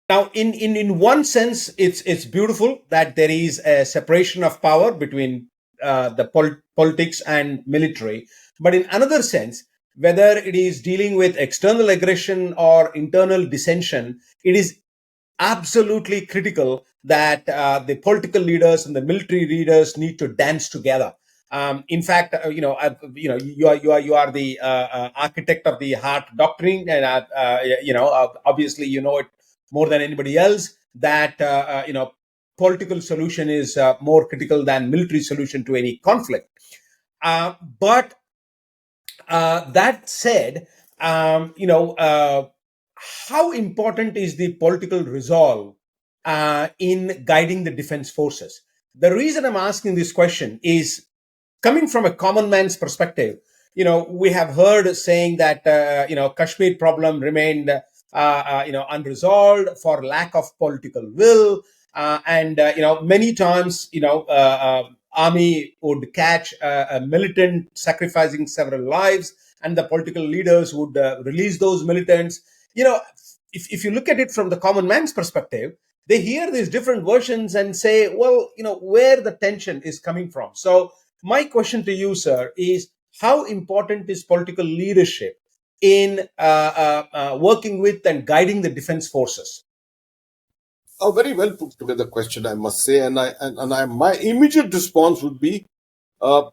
Now, in one sense, it's beautiful that there is a separation of power between politics and military. But in another sense, whether it is dealing with external aggression or internal dissension, it is absolutely critical that the political leaders and the military leaders need to dance together. In fact, you are the architect of the heart doctrine, and obviously you know it more than anybody else that political solution is more critical than military solution to any conflict. But that said, how important is the political resolve in guiding the defense forces? The reason I'm asking this question is coming from a common man's perspective. We have heard saying that Kashmir problem remained unresolved for lack of political will, and many times army would catch a militant sacrificing several lives, and the political leaders would release those militants. If you look at it from the common man's perspective, they hear these different versions and say, well, where the tension is coming from. So my question to you, sir, is how important is political leadership in working with and guiding the defense forces? A very well put together question, I must say, my immediate response would be, uh,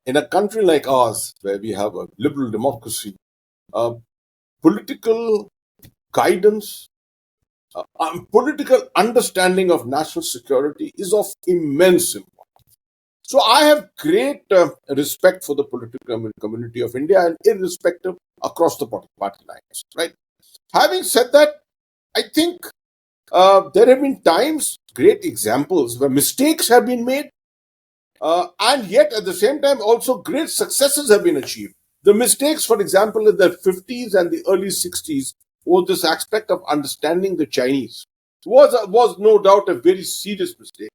in a country like ours, where we have a liberal democracy, uh, political guidance, political understanding of national security is of immense importance. So I have great respect for the political community of India, and irrespective across the party lines. Right. Having said that, I think there have been times, great examples, where mistakes have been made, and yet at the same time also great successes have been achieved. The mistakes, for example, in the 50s and the early 60s, was this aspect of understanding the Chinese. Was no doubt a very serious mistake.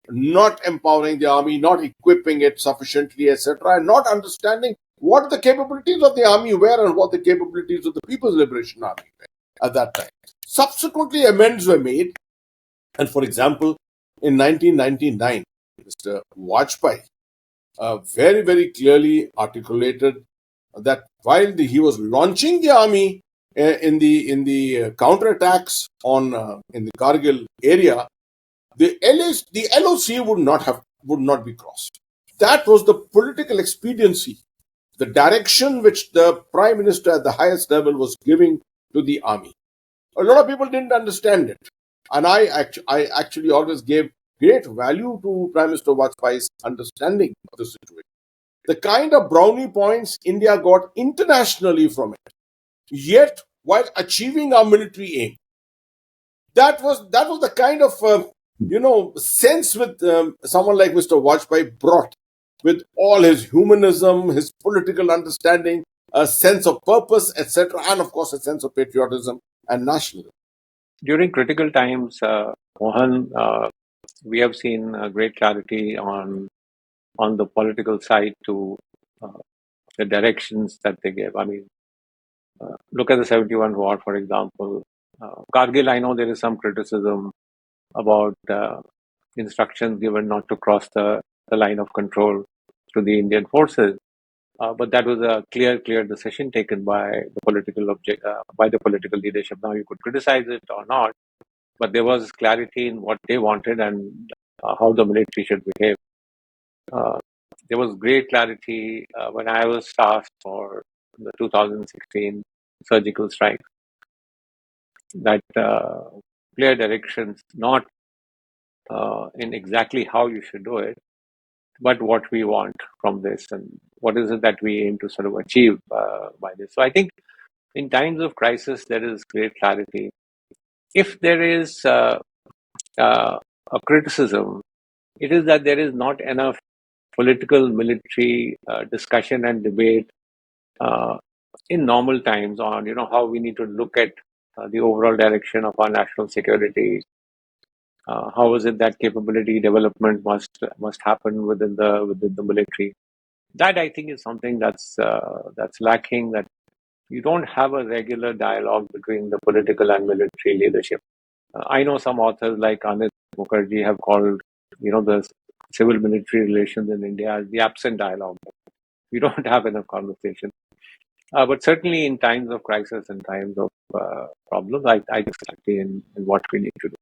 Not empowering the army, not equipping it sufficiently, etc., and not understanding what the capabilities of the army were and what the capabilities of the People's Liberation Army were at that time. Subsequently, amends were made, and for example, in 1999, Mr. Vajpayee very, very clearly articulated that while he was launching the army in the counterattacks in the Kargil area, the LOC would not be crossed. That was the political expediency, the direction which the Prime Minister at the highest level was giving to the army. A lot of people didn't understand it, and I actually always gave great value to Prime Minister Vajpayee's understanding of the situation. The kind of brownie points India got internationally from it, yet while achieving our military aim, that was the kind of sense with someone like Mr. Vajpayee brought, with all his humanism, his political understanding, a sense of purpose, etc., and of course a sense of patriotism and nationalism. During critical times, Mohan, we have seen great clarity on the political side to uh, the directions that they gave. I mean, look at the 71 war, for example. Kargil, I know there is some criticism about instructions given not to cross the line of control to the Indian forces. But that was a clear decision taken by by the political leadership. Now you could criticize it or not, but there was clarity in what they wanted and how the military should behave. Uh, there was great clarity when I was tasked for the 2016 surgical strike, that clear directions, not in exactly how you should do it, but what we want from this and what is it that we aim to sort of achieve by this. So I think in times of crisis, there is great clarity. If there is a criticism, it is that there is not enough political military discussion and debate uh, in normal times on how we need to look at the overall direction of our national security. How is it that capability development must happen within the military? That I think is something that's lacking. That you don't have a regular dialogue between the political and military leadership. I know some authors like Anit Mukherjee have called, the civil-military relations in India as the absent dialogue. We don't have enough conversation. But certainly in times of crisis and times of problems, I think exactly in what we need to do.